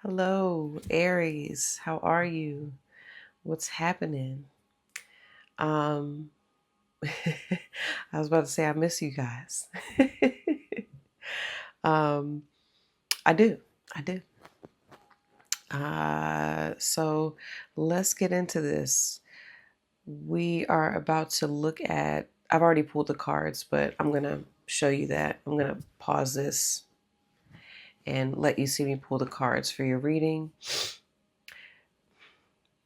Hello, Aries. How are you? What's happening? Um, I was about to say I miss you guys. um, I do. I do. So let's get into this. We are about to look at, I've already pulled the cards, but I'm going to show you that. I'm going to pause this and let you see me pull the cards for your reading.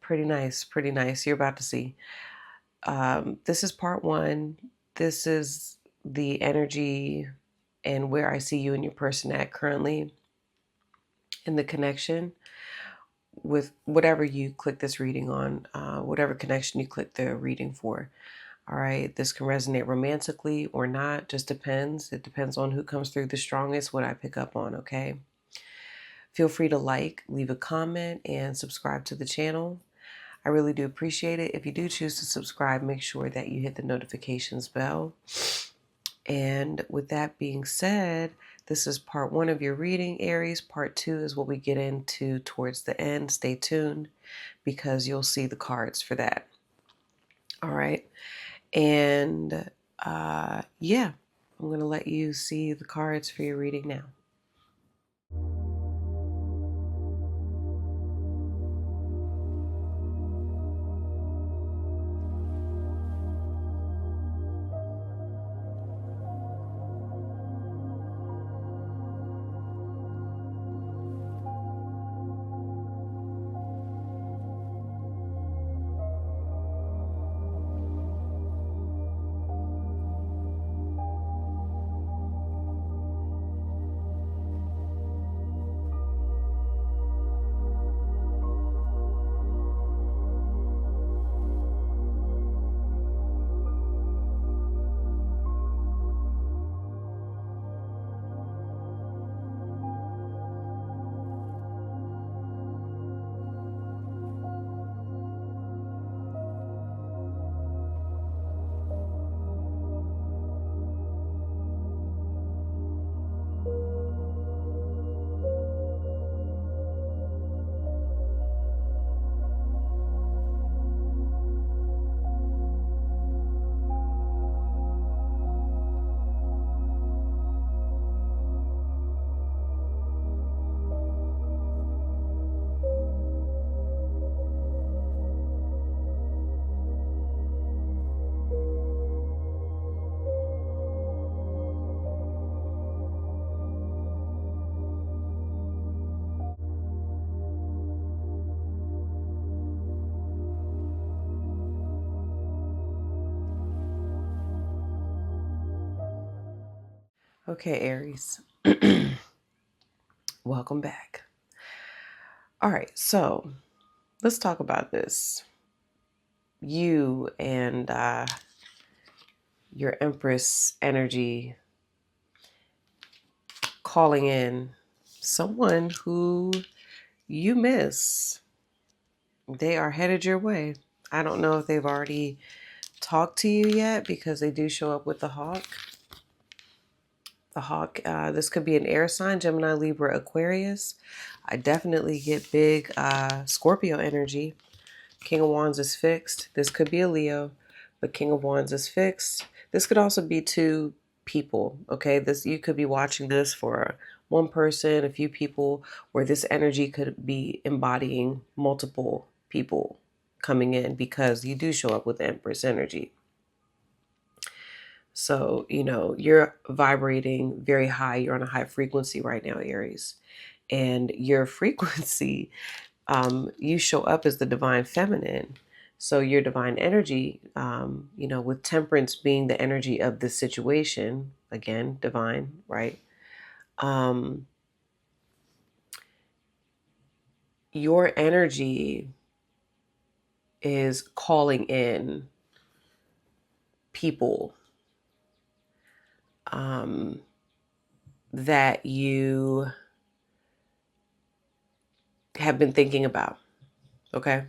Pretty nice. Pretty nice. You're about to see. This is part one. This is the energy and where I see you and your person at currently in the connection with whatever you click this reading on, whatever connection you click the reading for. All right, this can resonate romantically or not, just depends. It depends on who comes through the strongest, what I pick up on, okay? Feel free to like, leave a comment, and subscribe to the channel. I really do appreciate it. If you do choose to subscribe, make sure that you hit the notifications bell. And with that being said, this is part one of your reading, Aries. Part two is what we get into towards the end. Stay tuned because you'll see the cards for that. All right. And yeah, I'm going to let you see the cards for your reading now. Okay, Aries. Welcome back. All right, so let's talk about this. You and your Empress energy calling in someone who you miss. They are headed your way. I don't know if they've already talked to you yet because they do show up with the hawk. The hawk, this could be an air sign, Gemini, Libra, Aquarius. I definitely get big Scorpio energy. King of Wands is fixed. This could be a Leo, but King of Wands is fixed. This could also be two people, okay? This, you could be watching this for one person, a few people, where this energy could be embodying multiple people coming in because you do show up with Empress energy. So, you know, you're vibrating very high. You're on a high frequency right now, Aries. And your frequency, you show up as the divine feminine. So your divine energy, you know, with temperance being the energy of the situation, again, divine, right? Your energy is calling in people that you have been thinking about, okay?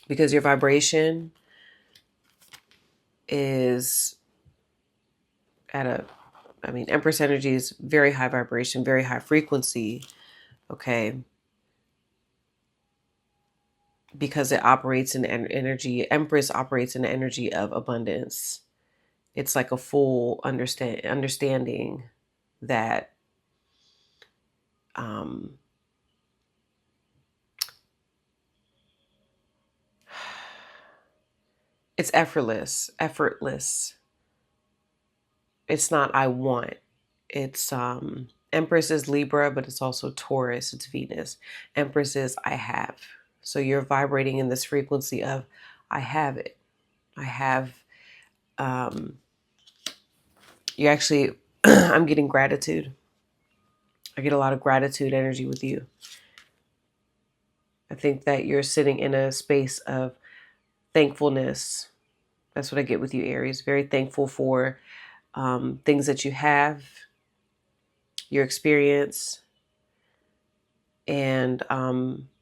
Because your vibration is at a, I mean, Empress energy is very high vibration, very high frequency, okay? because it operates in energy. Empress operates in the energy of abundance. It's like a full understanding that um, it's effortless. It's not I want. It's Empress is Libra, but it's also Taurus, it's Venus. Empress is I have. So you're vibrating in this frequency of I have it. I have you actually I'm getting gratitude. I get a lot of gratitude energy with you. I think that you're sitting in a space of thankfulness. That's what I get with you, Aries. Very thankful for things that you have, your experience, and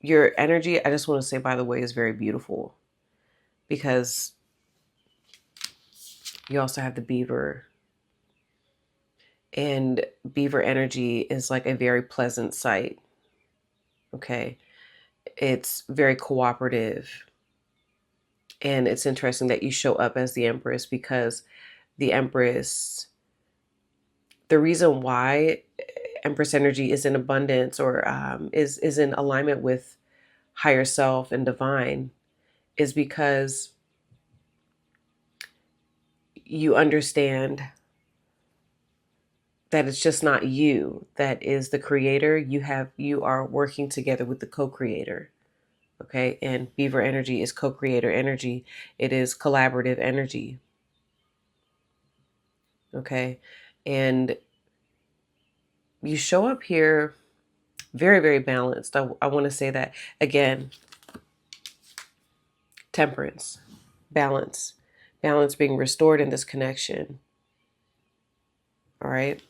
your energy. I just want to say, by the way, is very beautiful because you also have the beaver. And beaver energy is like a very pleasant sight. Okay. It's very cooperative. And it's interesting that you show up as the Empress because the Empress, the reason why Empress energy is in abundance or is in alignment with higher self and divine is because you understand that it's just not you that is the creator. You are working together with the co-creator. Okay. And beaver energy is co-creator energy. It is collaborative energy. Okay. And you show up here very, very balanced. I want to say that again. Temperance, balance being restored in this connection. All right.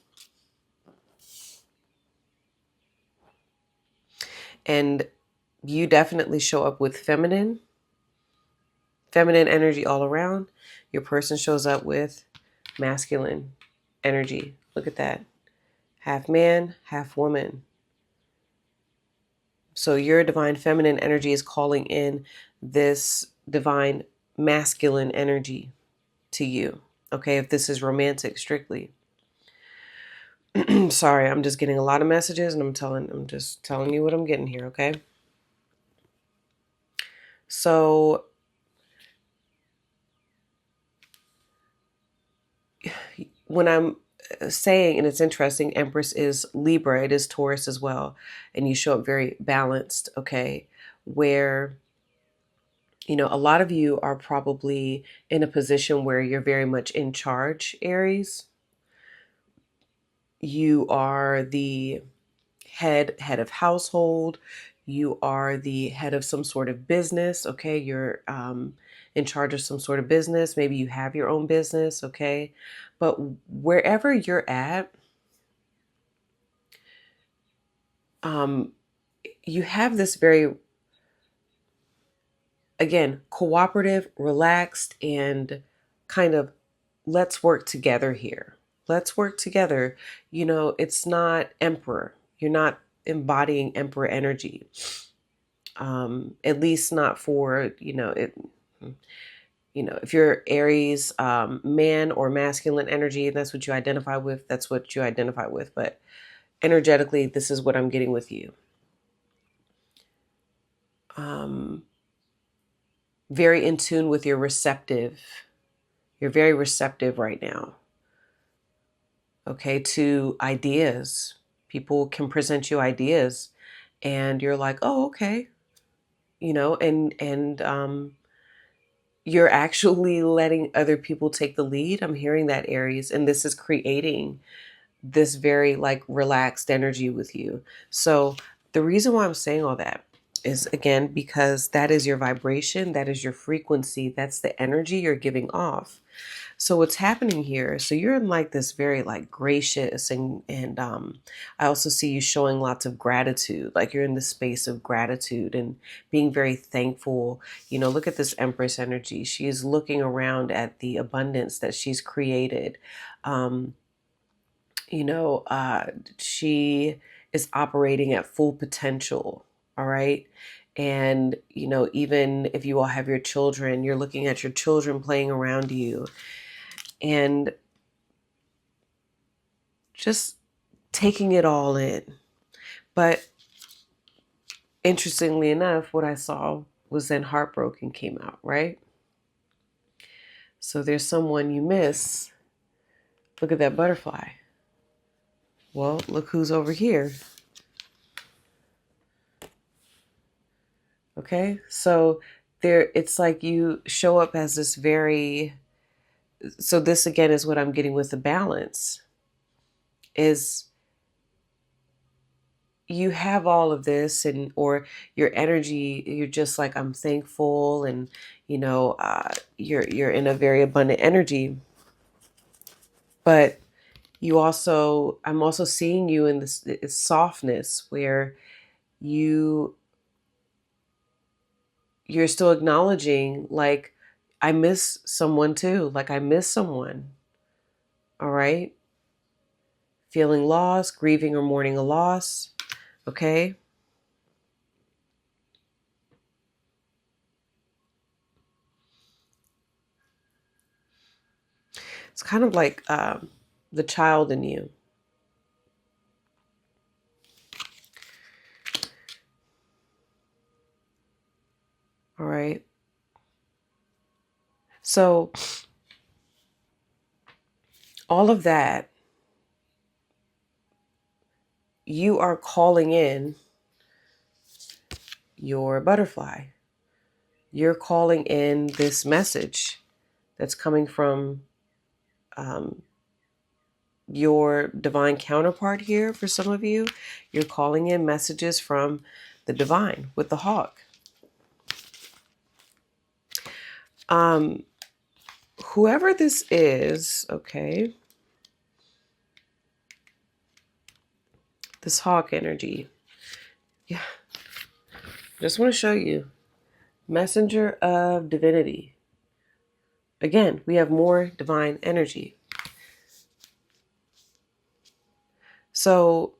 And you definitely show up with feminine energy all around. Your person shows up with masculine energy. Look at that. Half man, half woman. So your divine feminine energy is calling in this divine masculine energy to you. Okay, if this is romantic strictly. Sorry, I'm just getting a lot of messages and I'm just telling you what I'm getting here, okay? So when I'm saying, and it's interesting, Empress is Libra, it is Taurus as well, and you show up very balanced, okay? Where, you know, a lot of you are probably in a position where you're very much in charge, Aries. You are the head of household. You are the head of some sort of business. Okay, you're in charge of some sort of business. Maybe you have your own business. Okay, but wherever you're at, um, you have this very, again, cooperative, relaxed, and kind of let's work together here. Let's work together. You know, it's not emperor. You're not embodying emperor energy. At least not for, if you're Aries, man or masculine energy, and that's what you identify with, that's what you identify with. But energetically, this is what I'm getting with you. Very in tune with your receptive. You're very receptive right now. Okay, to ideas. People can present you ideas and you're like, oh, okay. And you're actually letting other people take the lead. I'm hearing that, Aries, and this is creating this very like relaxed energy with you. So the reason why I'm saying all that is again because that is your vibration, that is your frequency, that's the energy you're giving off. So what's happening here, so you're in like this very like gracious and I also see you showing lots of gratitude, like you're in the space of gratitude and being very thankful. You know, look at this Empress energy. She is looking around at the abundance that she's created. um you know, she is operating at full potential. All right. And, even if you all have your children, you're looking at your children playing around you and just taking it all in. But interestingly enough, what I saw was then heartbroken came out, right? So there's someone you miss. Look at that butterfly. Well, look who's over here. Okay? So it's like you show up as this very, so this again is what I'm getting with the balance is you have all of this, and or your energy, you're just like, I'm thankful, and you're in a very abundant energy. But I'm also seeing you in this softness where you you're still acknowledging, like, I miss someone too, like I miss someone. All right, feeling lost, grieving or mourning a loss. Okay. It's kind of like the child in you. All right. So all of that, you are calling in your butterfly. You're calling in this message that's coming from um, your divine counterpart here. For some of you, you're calling in messages from the divine with the hawk. Um, Whoever this is, okay, this hawk energy. Yeah, just want to show you. Messenger of divinity. Again, we have more divine energy. So,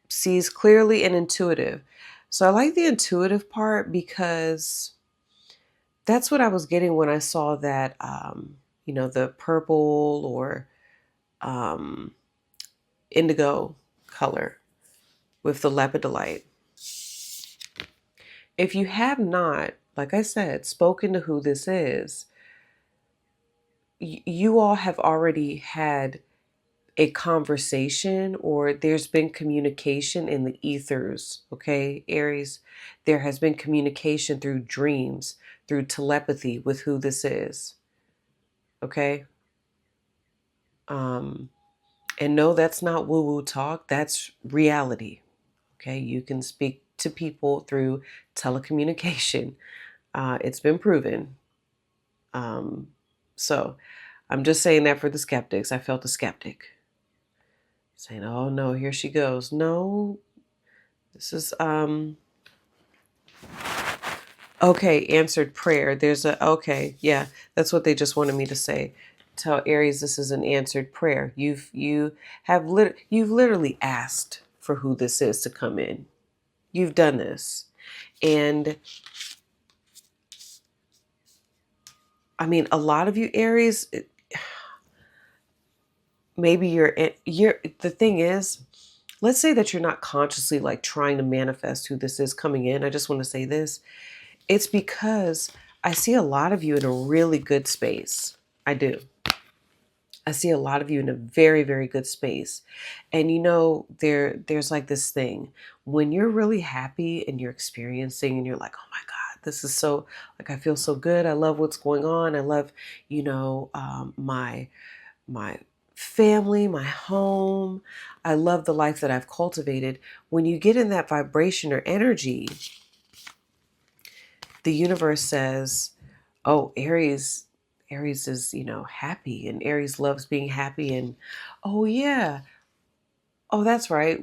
sees clearly and intuitive. So, I like the intuitive part because that's what I was getting when I saw that, the purple or um, indigo color with the lepidolite. If you have not, like I said, spoken to who this is, you all have already had a conversation, or there's been communication in the ethers. Okay, Aries, there has been communication through dreams, through telepathy with who this is. Okay. um and no, that's not woo woo talk, that's reality. Okay, you can speak to people through telecommunication. It's been proven. So I'm just saying that for the skeptics. I felt a skeptic saying, oh no, here she goes. No, this is okay, answered prayer. There's a okay, yeah, that's what they just wanted me to say. Tell Aries this is an answered prayer. You've literally asked for who this is to come in. You've done this. And I mean, a lot of you Aries, maybe you're the thing is, let's say that you're not consciously like trying to manifest who this is coming in. I just want to say this. It's because I see a lot of you in a really good space. I do. I see a lot of you in a very, very good space. And there's like this thing when you're really happy and you're experiencing and you're like, oh my God, this is so, like, I feel so good. I love what's going on. I love, my family, my home. I love the life that I've cultivated. When you get in that vibration or energy, the universe says, oh, Aries is, happy, and Aries loves being happy. And oh yeah, oh, that's right.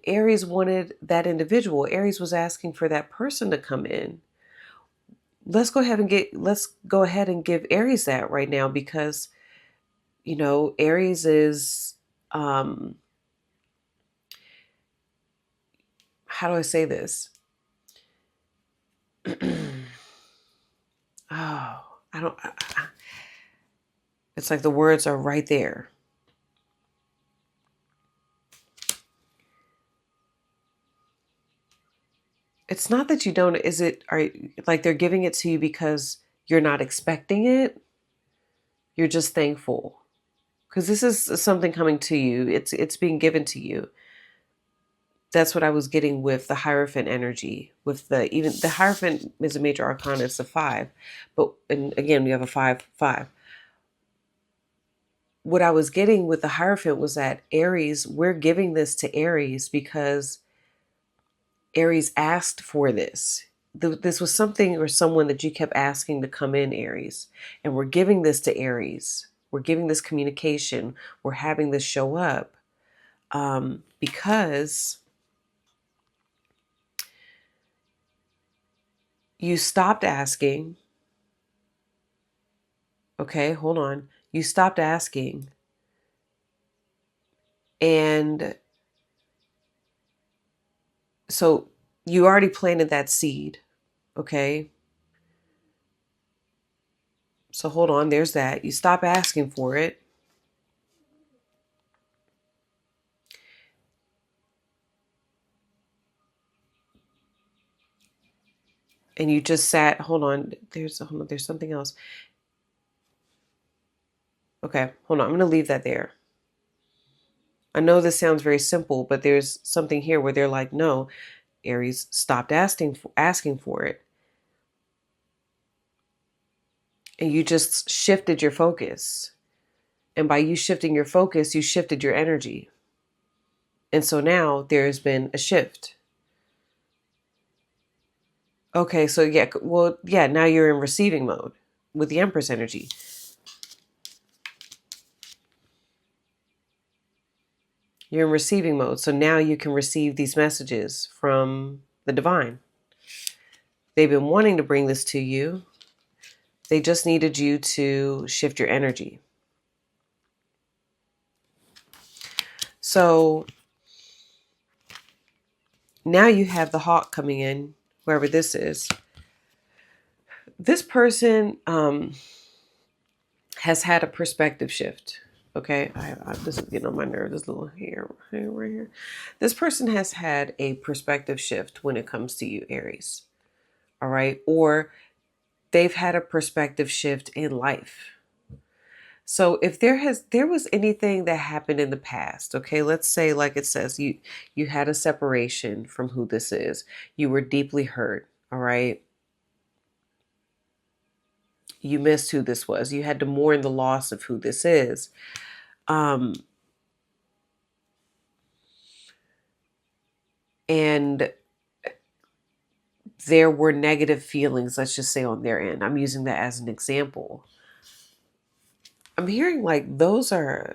Aries wanted that individual. Aries was asking for that person to come in. Let's go ahead and give Aries that right now, because, Aries is, how do I say this? Oh, it's like the words are right there. It's not that you don't, like they're giving it to you because you're not expecting it? You're just thankful. Because this is something coming to you. It's being given to you. That's what I was getting with the Hierophant energy. With even the Hierophant is a major arcana, it's a 5. But and again we have a 5 5. What I was getting with the Hierophant was that Aries, we're giving this to Aries because Aries asked for this. This was something or someone that you kept asking to come in, Aries. And we're giving this to Aries. We're giving this communication. We're having this show up because you stopped asking. Okay, hold on. You stopped asking. And so you already planted that seed. Okay. So hold on. There's that. You stop asking for it. And you just sat. Hold on. There's something else. Okay. Hold on. I'm going to leave that there. I know this sounds very simple, but there's something here where they're like, no, Aries stopped asking for it. And you just shifted your focus. And by you shifting your focus, you shifted your energy. And so now there's been a shift. Okay, so yeah, well, yeah, now you're in receiving mode with the Empress energy. You're in receiving mode. So now you can receive these messages from the divine. They've been wanting to bring this to you. They just needed you to shift your energy. So now you have the hawk coming in, wherever this is. This person has had a perspective shift. Okay, this is getting on my nerves. This little hair right here. This person has had a perspective shift when it comes to you, Aries. All right, or they've had a perspective shift in life. So if there was anything that happened in the past, okay, let's say like it says you had a separation from who this is. You were deeply hurt, all right? You missed who this was. You had to mourn the loss of who this is. And there were negative feelings, let's just say on their end. I'm using that as an example. I'm hearing like those are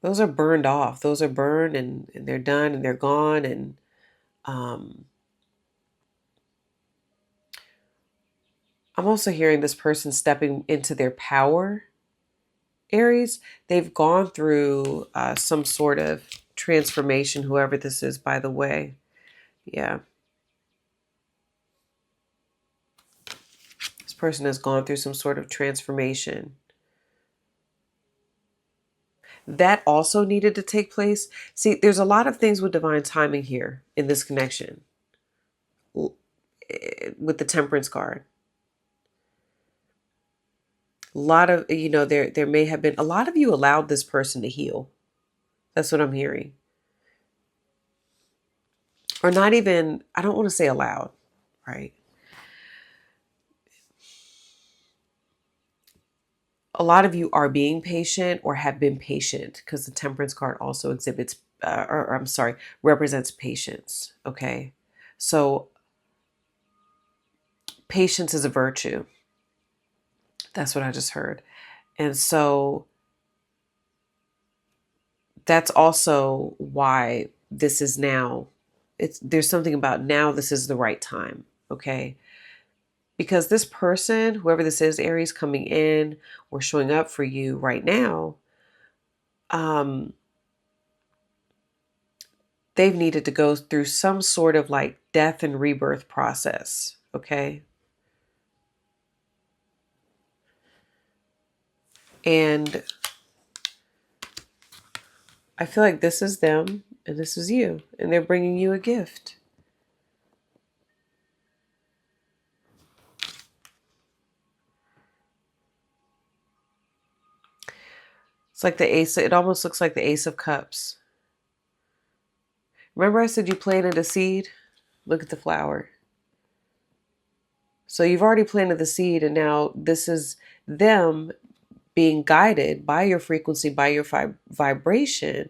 burned off. Those are burned and they're done and they're gone. And um, I'm also hearing this person stepping into their power, Aries. They've gone through some sort of transformation, whoever this is, by the way. Yeah. This person has gone through some sort of transformation. That also needed to take place. See, there's a lot of things with divine timing here in this connection with the Temperance card. A lot of, there may have been, a lot of you allowed this person to heal. That's what I'm hearing. Or not even, I don't want to say allowed, right? A lot of you are being patient or have been patient because the Temperance card also exhibits, or I'm sorry, represents patience. Okay. So patience is a virtue. That's what I just heard. And so that's also why this is now, there's something about now this is the right time. Okay. Because this person, whoever this is, Aries, coming in or showing up for you right now, they've needed to go through some sort of like death and rebirth process, okay? And I feel like this is them and this is you, and they're bringing you a gift. It's like the ace, it almost looks like the Ace of Cups. Remember I said you planted a seed? Look at the flower. So you've already planted the seed, and now this is them being guided by your frequency, by your vibration,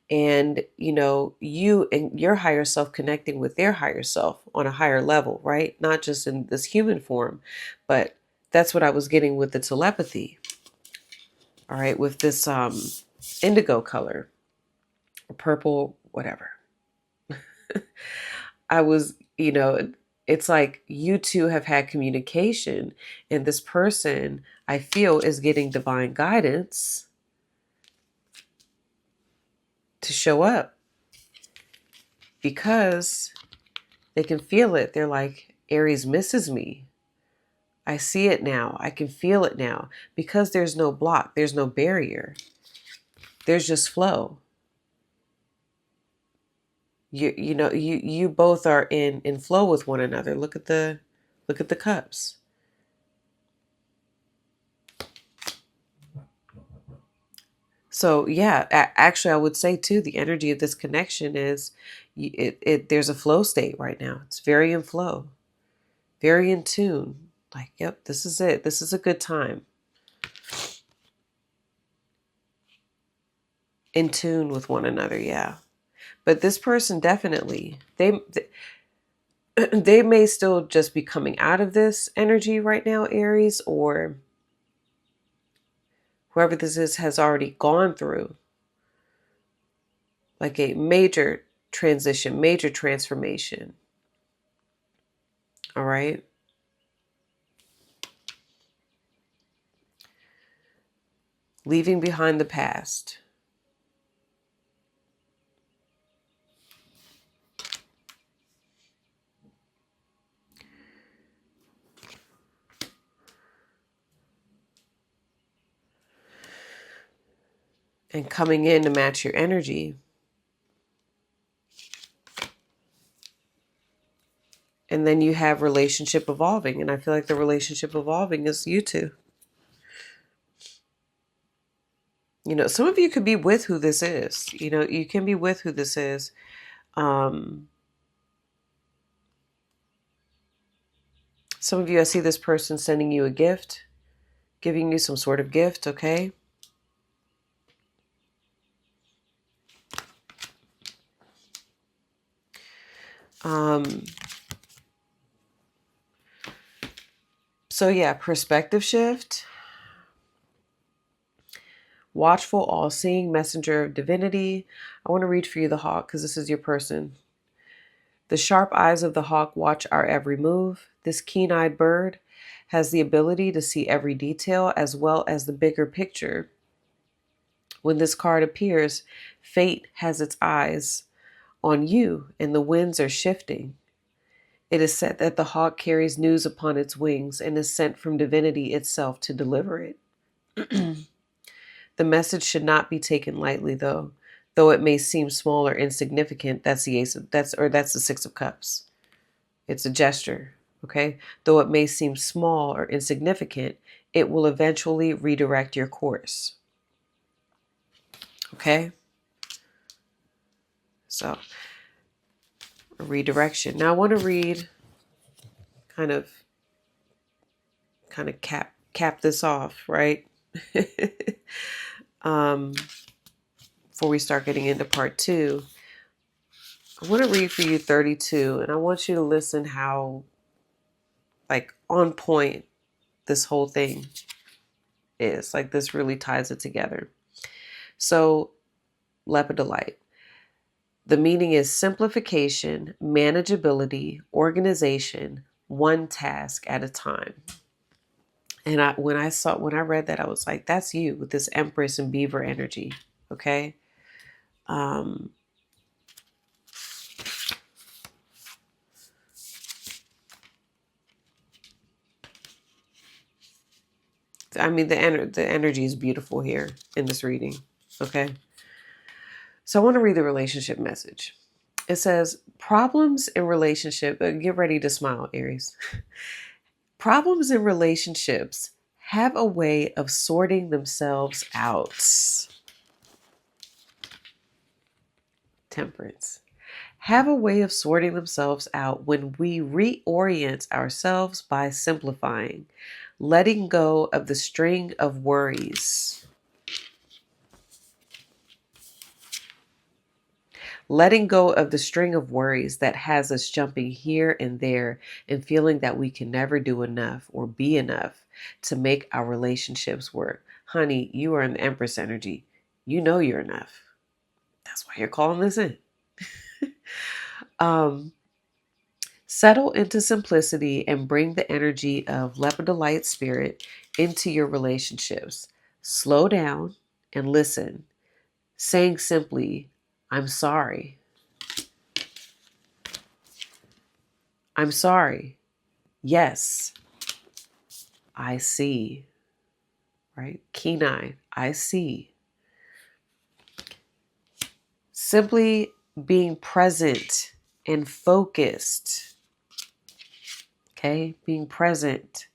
and you and your higher self connecting with their higher self on a higher level, right? Not just in this human form, but that's what I was getting with the telepathy. All right, with this indigo color, or purple, whatever. I was, it's like you two have had communication, and this person, I feel, is getting divine guidance to show up because they can feel it. They're like, Aries misses me. I see it now. I can feel it now, because there's no block. There's no barrier. There's just flow. You both are in flow with one another. Look at the cups. So yeah, actually, I would say too, the energy of this connection is, there's a flow state right now. It's very in flow, very in tune. Like, yep, this is it. This is a good time. In tune with one another, yeah. But this person definitely, they may still just be coming out of this energy right now, Aries, or whoever this is has already gone through like a major transition, major transformation. All right. Leaving behind the past. And coming in to match your energy. And then you have relationship evolving. And I feel like the relationship evolving is you two. Some of you could be with who this is. You can be with who this is. Some of you, I see this person sending you a gift, giving you some sort of gift, okay? So yeah, perspective shift. Watchful, all-seeing, messenger of divinity. I want to read for you the hawk because this is your person. The sharp eyes of the hawk watch our every move. This keen-eyed bird has the ability to see every detail as well as the bigger picture. When this card appears, fate has its eyes on you and the winds are shifting. It is said that the hawk carries news upon its wings and is sent from divinity itself to deliver it. The message should not be taken lightly, though it may seem small or insignificant. That's the Six of Cups. It's a gesture, okay? Though it may seem small or insignificant, it will eventually redirect your course. Okay? So, a redirection. Now I want to read kind of cap this off, right? Before we start getting into part 2, I want to read for you 32, and I want you to listen how on point this whole thing is. Like, this really ties it together. So, lepidolite. The meaning is simplification, manageability, organization, one task at a time. And when I read that, I was like, that's you with this Empress and Beaver energy. Okay. I mean, the energy is beautiful here in this reading. Okay. So I want to read the relationship message. It says, problems in relationship, get ready to smile, Aries. Problems in relationships have a way of sorting themselves out. Temperance. Have a way of sorting themselves out when we reorient ourselves by simplifying, letting go of the string of worries. Letting go of the string of worries that has us jumping here and there and feeling that we can never do enough or be enough to make our relationships work. Honey, you are in the Empress energy. You know you're enough. That's why you're calling this in. Settle into simplicity and bring the energy of lepidolite spirit into your relationships. Slow down and listen, saying simply, I'm sorry. I'm sorry. Yes, I see. Right? Keen-eyed, I see. Simply being present and focused. Okay? Being present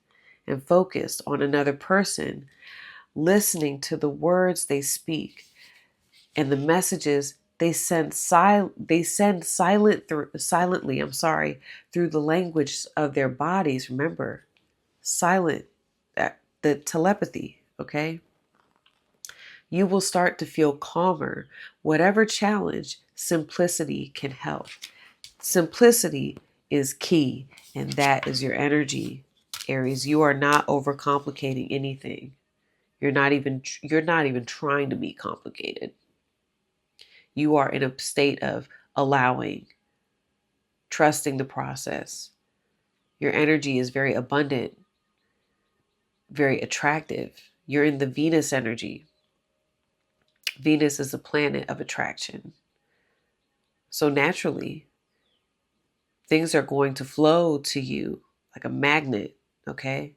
and focused on another person, listening to the words they speak and the messages they send silently, through the language of their bodies. Remember, silent, the telepathy, okay? You will start to feel calmer. Whatever challenge, simplicity can help. Simplicity is key, and that is your energy, Aries. You are not overcomplicating anything. You're not even trying to be complicated. You are in a state of allowing, trusting the process. Your energy is very abundant, very attractive. You're in the Venus energy. Venus is a planet of attraction. So naturally, things are going to flow to you like a magnet, okay?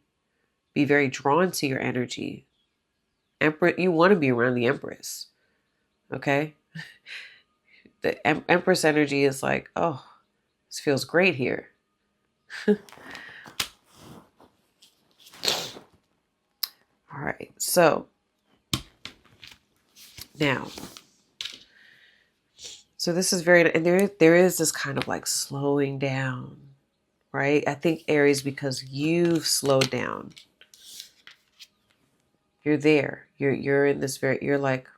Be very drawn to your energy. Empress, you want to be around the Empress, okay? The Empress energy is like, oh, this feels great here. All right, so now, so this is very, and there is this kind of like slowing down, right? I think Aries, because you've slowed down. You're there. You're in this you're like,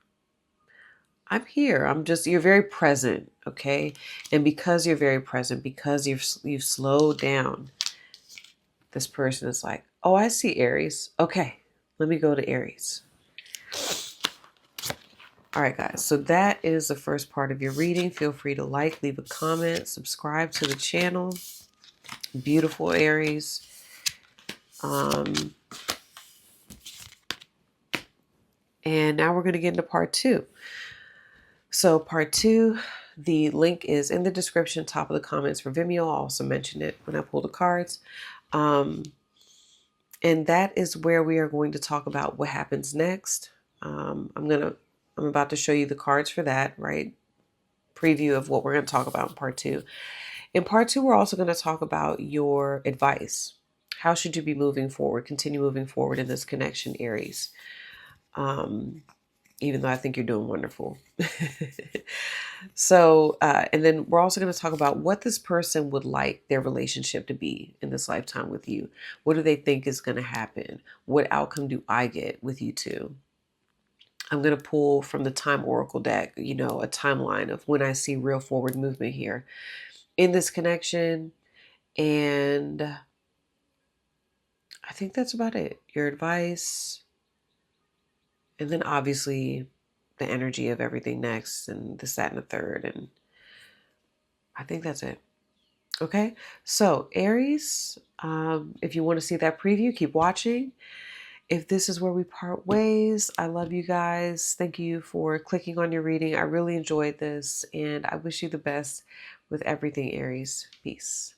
I'm here. You're very present, okay? And because you're very present, because you've slowed down, this person is like, oh, I see Aries. Okay, let me go to Aries. All right, guys. So that is the first part of your reading. Feel free to like, leave a comment, subscribe to the channel. Beautiful Aries. And now we're going to get into part 2. So part 2, the link is in the description, top of the comments for Vimeo. I'll also mention it when I pull the cards. And that is where we are going to talk about what happens next. I'm about to show you the cards for that, right? Preview of what we're going to talk about in part 2. In part 2, we're also going to talk about your advice. How should you be moving forward? Continue moving forward in this connection, Aries. Even though I think you're doing wonderful. So, and then we're also going to talk about what this person would like their relationship to be in this lifetime with you. What do they think is going to happen? What outcome do I get with you two? I'm going to pull from the Time Oracle deck, a timeline of when I see real forward movement here in this connection. And I think that's about it. Your advice. And then obviously the energy of everything next and this, that, and the third. And I think that's it. Okay. So Aries, if you want to see that preview, keep watching. If this is where we part ways, I love you guys. Thank you for clicking on your reading. I really enjoyed this and I wish you the best with everything, Aries. Peace.